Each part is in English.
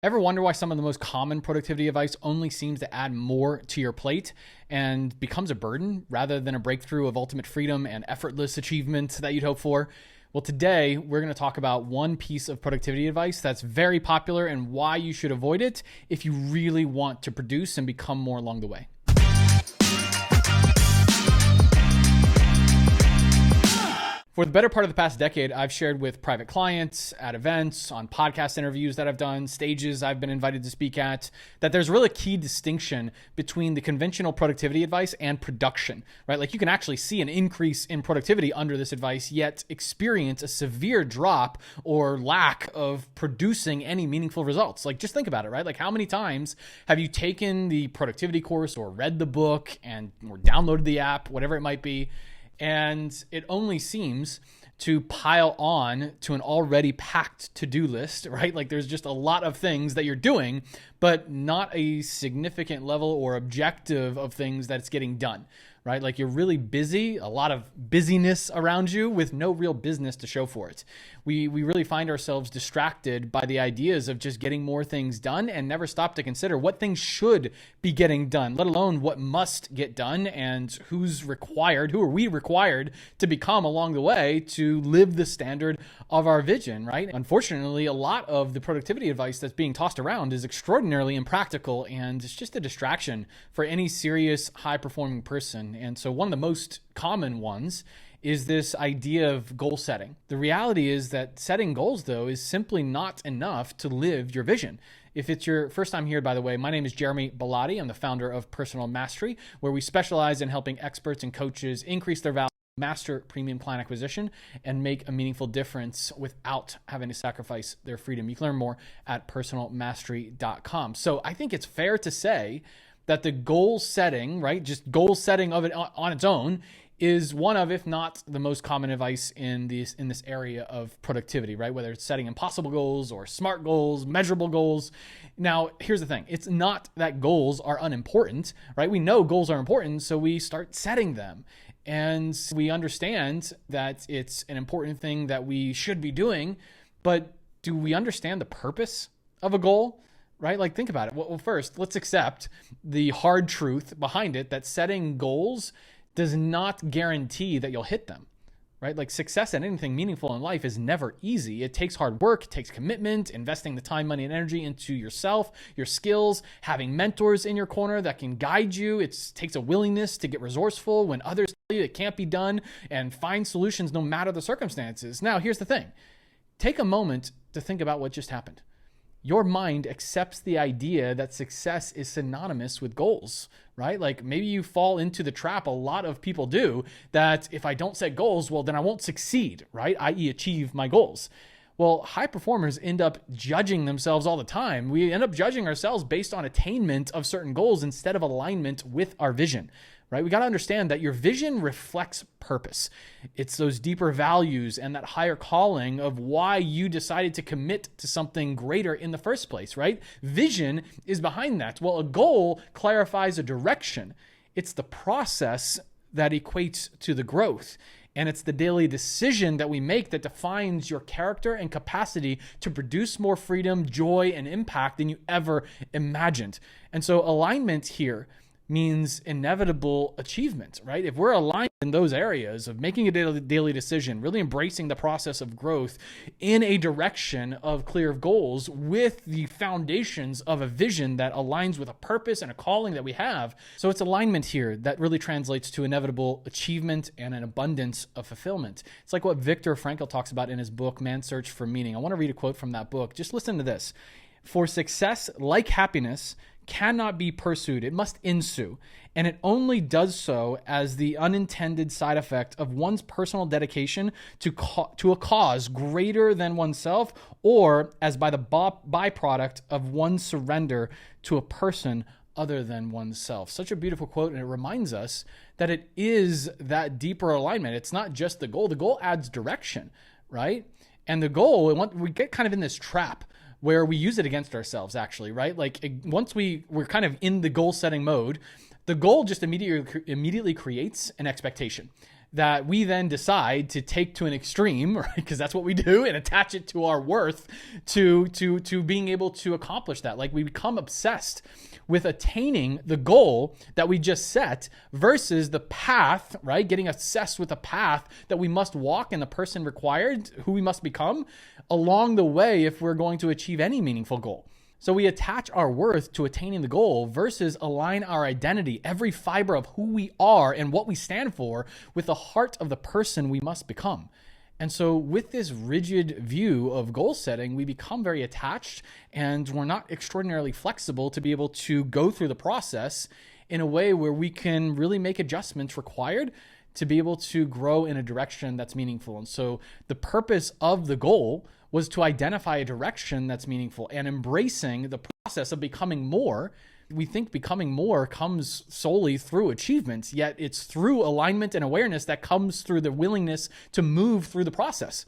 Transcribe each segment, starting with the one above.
Ever wonder why some of the most common productivity advice only seems to add more to your plate and becomes a burden rather than a breakthrough of ultimate freedom and effortless achievement that you'd hope for? Well, today we're going to talk about one piece of productivity advice that's very popular and why you should avoid it if you really want to produce and become more along the way. For the better part of the past decade, I've shared with private clients, at events, on podcast interviews that I've done, stages I've been invited to speak at, that there's really a key distinction between the conventional productivity advice and production, right? Like you can actually see an increase in productivity under this advice, yet experience a severe drop or lack of producing any meaningful results. Like just think about it, right? Like how many times have you taken the productivity course or read the book or downloaded the app, whatever it might be, and it only seems to pile on to an already packed to-do list, right? Like there's just a lot of things that you're doing, but not a significant level or objective of things that's getting done, right? Like you're really busy, a lot of busyness around you with no real business to show for it. We really find ourselves distracted by the ideas of just getting more things done and never stop to consider what things should be getting done, let alone what must get done and who are we required to become along the way to live the standard of our vision, right? Unfortunately, a lot of the productivity advice that's being tossed around is extraordinarily impractical and it's just a distraction for any serious high-performing person. And so one of the most common ones is this idea of goal setting. The reality is that setting goals, though, is simply not enough to live your vision. If it's your first time here, by the way, my name is Jeremy Bellotti. I'm the founder of Personal Mastery, where we specialize in helping experts and coaches increase their value, master premium client acquisition, and make a meaningful difference without having to sacrifice their freedom. You can learn more at personalmastery.com. So I think it's fair to say that the goal setting, right, just goal setting of it on its own is one of, if not the most common advice in this area of productivity, right? Whether it's setting impossible goals or smart goals, measurable goals. Now, here's the thing. It's not that goals are unimportant, right? We know goals are important, so we start setting them. And we understand that it's an important thing that we should be doing, but do we understand the purpose of a goal? Right? Like think about it. Well, first, let's accept the hard truth behind it that setting goals does not guarantee that you'll hit them, right? Like success at anything meaningful in life is never easy. It takes hard work, it takes commitment, investing the time, money, and energy into yourself, your skills, having mentors in your corner that can guide you. It takes a willingness to get resourceful when others tell you it can't be done and find solutions no matter the circumstances. Now, here's the thing. Take a moment to think about what just happened. Your mind accepts the idea that success is synonymous with goals, right? Like maybe you fall into the trap a lot of people do that if I don't set goals, well, then I won't succeed, right? i.e. achieve my goals. Well, high performers end up judging themselves all the time. We end up judging ourselves based on attainment of certain goals instead of alignment with our vision, right? We got to understand that your vision reflects purpose. It's those deeper values and that higher calling of why you decided to commit to something greater in the first place, right? Vision is behind that. Well, a goal clarifies a direction. It's the process that equates to the growth. And it's the daily decision that we make that defines your character and capacity to produce more freedom, joy, and impact than you ever imagined. And so alignment here means inevitable achievement, right? If we're aligned in those areas of making a daily decision, really embracing the process of growth in a direction of clear goals with the foundations of a vision that aligns with a purpose and a calling that we have. So it's alignment here that really translates to inevitable achievement and an abundance of fulfillment. It's like what Viktor Frankl talks about in his book, Man's Search for Meaning. I want to read a quote from that book. Just listen to this. For success, like happiness, cannot be pursued. It must ensue. And it only does so as the unintended side effect of one's personal dedication to a cause greater than oneself, or as by the byproduct of one's surrender to a person other than oneself. Such a beautiful quote, and it reminds us that it is that deeper alignment. It's not just the goal. The goal adds direction, right? And the goal, we get kind of in this trap where we use it against ourselves, actually, right? Like once we're kind of in the goal setting mode, the goal just immediately creates an expectation. that we then decide to take to an extreme, right? Because that's what we do, and attach it to our worth to being able to accomplish that. Like we become obsessed with attaining the goal that we just set versus the path, right? Getting obsessed with the path that we must walk and the person required, who we must become along the way if we're going to achieve any meaningful goal. So we attach our worth to attaining the goal versus align our identity, every fiber of who we are and what we stand for, with the heart of the person we must become. And so with this rigid view of goal setting, we become very attached and we're not extraordinarily flexible to be able to go through the process in a way where we can really make adjustments required to be able to grow in a direction that's meaningful. And so the purpose of the goal was to identify a direction that's meaningful and embracing the process of becoming more. We think becoming more comes solely through achievements, yet it's through alignment and awareness that comes through the willingness to move through the process.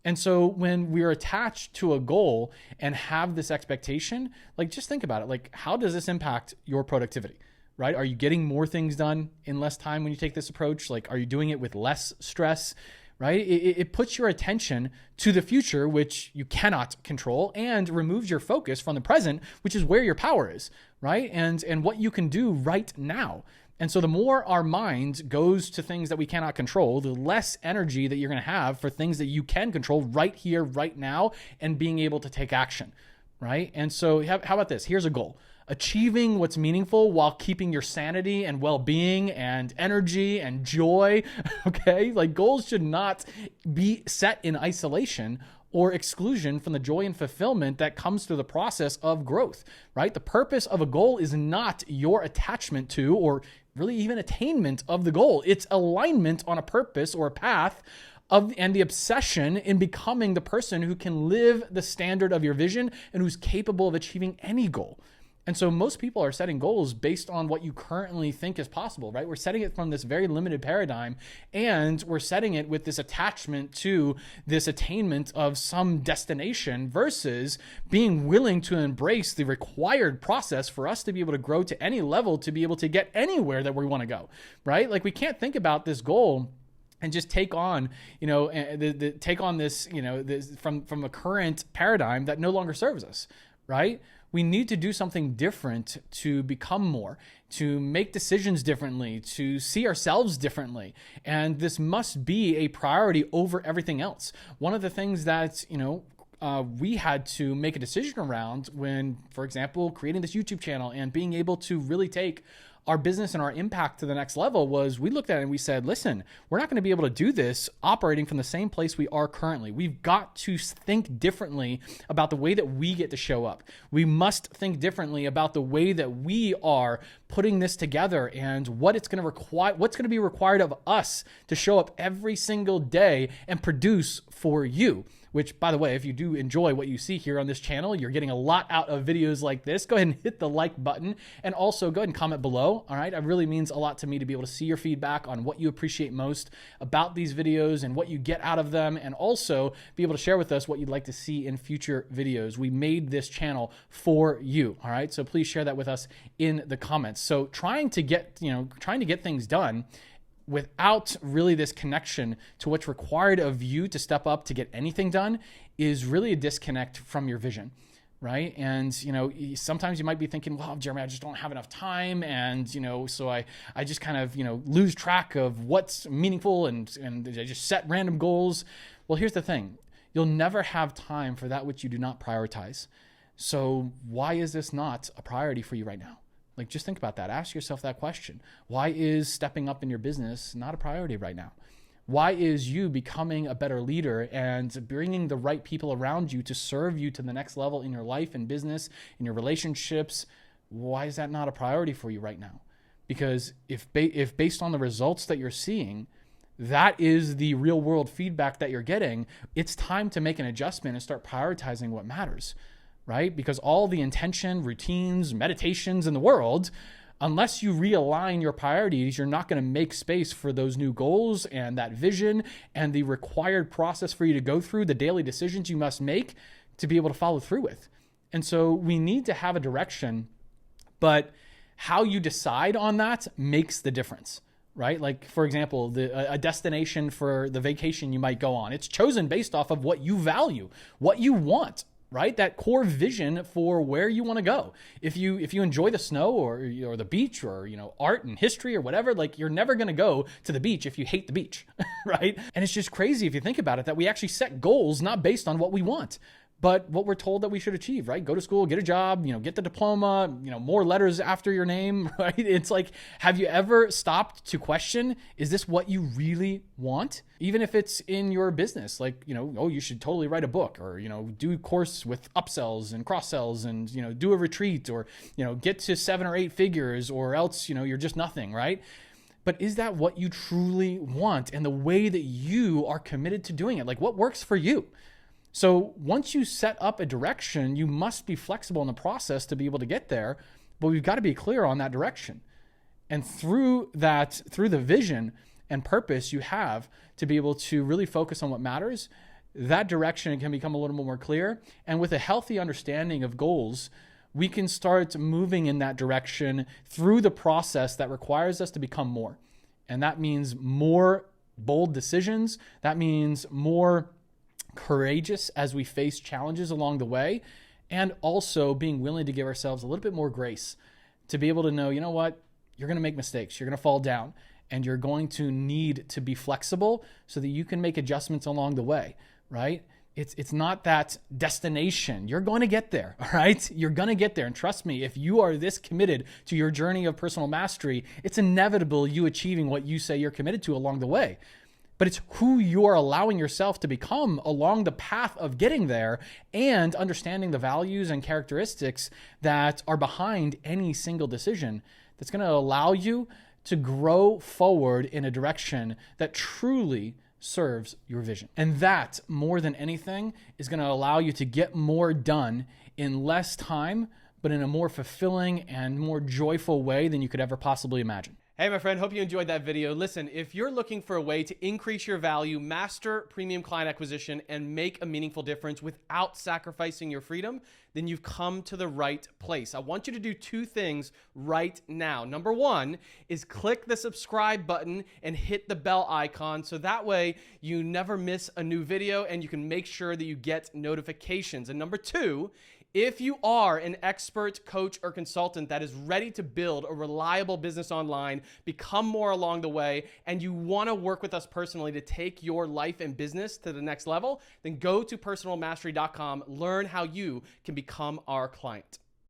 And so when we're attached to a goal and have this expectation, like just think about it, like how does this impact your productivity? Right? Are you getting more things done in less time when you take this approach? Like, are you doing it with less stress? Right? It puts your attention to the future, which you cannot control, and removes your focus from the present, which is where your power is, right? And what you can do right now. And so the more our mind goes to things that we cannot control, the less energy that you're going to have for things that you can control right here, right now, and being able to take action, right? And so how about this? Here's a goal. Achieving what's meaningful while keeping your sanity and well-being and energy and joy, okay? Like goals should not be set in isolation or exclusion from the joy and fulfillment that comes through the process of growth, right? The purpose of a goal is not your attachment to or really even attainment of the goal. It's alignment on a purpose or a path and the obsession in becoming the person who can live the standard of your vision and who's capable of achieving any goal. And so most people are setting goals based on what you currently think is possible, right? We're setting it from this very limited paradigm, and we're setting it with this attachment to this attainment of some destination versus being willing to embrace the required process for us to be able to grow to any level, to be able to get anywhere that we want to go, right? Like we can't think about this goal and just take on, take on this, this from a current paradigm that no longer serves us, right? We need to do something different to become more, to make decisions differently, to see ourselves differently. And this must be a priority over everything else. One of the things that, we had to make a decision around when, for example, creating this YouTube channel and being able to really take our business and our impact to the next level was we looked at it and we said, listen, we're not going to be able to do this operating from the same place we are currently. We've got to think differently about the way that we get to show up. We must think differently about the way that we are putting this together and what it's going to require, what's going to be required of us to show up every single day and produce for you. Which, by the way, if you do enjoy what you see here on this channel, you're getting a lot out of videos like this, go ahead and hit the like button and also go ahead and comment below. All right. It really means a lot to me to be able to see your feedback on what you appreciate most about these videos and what you get out of them, and also be able to share with us what you'd like to see in future videos. We made this channel for you. All right. So please share that with us in the comments. So trying to get things done without really this connection to what's required of you to step up to get anything done is really a disconnect from your vision, right? And, sometimes you might be thinking, well, Jeremy, I just don't have enough time. And, so I just kind of, lose track of what's meaningful and I just set random goals. Well, here's the thing. You'll never have time for that which you do not prioritize. So why is this not a priority for you right now? Like, just think about that. Ask yourself that question. Why is stepping up in your business not a priority right now? Why is you becoming a better leader and bringing the right people around you to serve you to the next level in your life and business, in your relationships? Why is that not a priority for you right now? Because if based on the results that you're seeing, that is the real world feedback that you're getting, it's time to make an adjustment and start prioritizing what matters. Right? Because all the intention, routines, meditations in the world, unless you realign your priorities, you're not going to make space for those new goals and that vision and the required process for you to go through, the daily decisions you must make to be able to follow through with. And so we need to have a direction, but how you decide on that makes the difference. right? Like, for example, a destination for the vacation you might go on. It's chosen based off of what you value, what you want, right? That core vision for where you want to go. If you enjoy the snow or the beach or, art and history or whatever, like, you're never going to go to the beach if you hate the beach, right? And it's just crazy if you think about it, that we actually set goals not based on what we want, but what we're told that we should achieve, right? Go to school, get a job, get the diploma, more letters after your name, right? It's like, have you ever stopped to question, is this what you really want? Even if it's in your business, like, you should totally write a book, or, do a course with upsells and cross sells, and, do a retreat, or, get to 7 or 8 figures, or else, you're just nothing, right? But is that what you truly want, and the way that you are committed to doing it? Like, what works for you? So once you set up a direction, you must be flexible in the process to be able to get there, but we've got to be clear on that direction. And through the vision and purpose you have to be able to really focus on what matters, that direction can become a little more clear. And with a healthy understanding of goals, we can start moving in that direction through the process that requires us to become more. And that means more bold decisions. That means more courageous as we face challenges along the way, and also being willing to give ourselves a little bit more grace to be able to know, what, you're going to make mistakes, you're going to fall down, and you're going to need to be flexible so that you can make adjustments along the way, right? It's not that destination. You're going to get there, all right? You're going to get there. And trust me, if you are this committed to your journey of personal mastery, it's inevitable you achieving what you say you're committed to along the way. But it's who you're allowing yourself to become along the path of getting there, and understanding the values and characteristics that are behind any single decision that's going to allow you to grow forward in a direction that truly serves your vision. And that, more than anything, is going to allow you to get more done in less time, but in a more fulfilling and more joyful way than you could ever possibly imagine. Hey, my friend, hope you enjoyed that video. Listen, if you're looking for a way to increase your value, master premium client acquisition, and make a meaningful difference without sacrificing your freedom, then you've come to the right place. I want you to do 2 things right now. Number 1 is click the subscribe button and hit the bell icon, so that way you never miss a new video and you can make sure that you get notifications. And number 2, if you are an expert, coach, or consultant that is ready to build a reliable business online, become more along the way, and you want to work with us personally to take your life and business to the next level, then go to personalmastery.com, learn how you can become our client.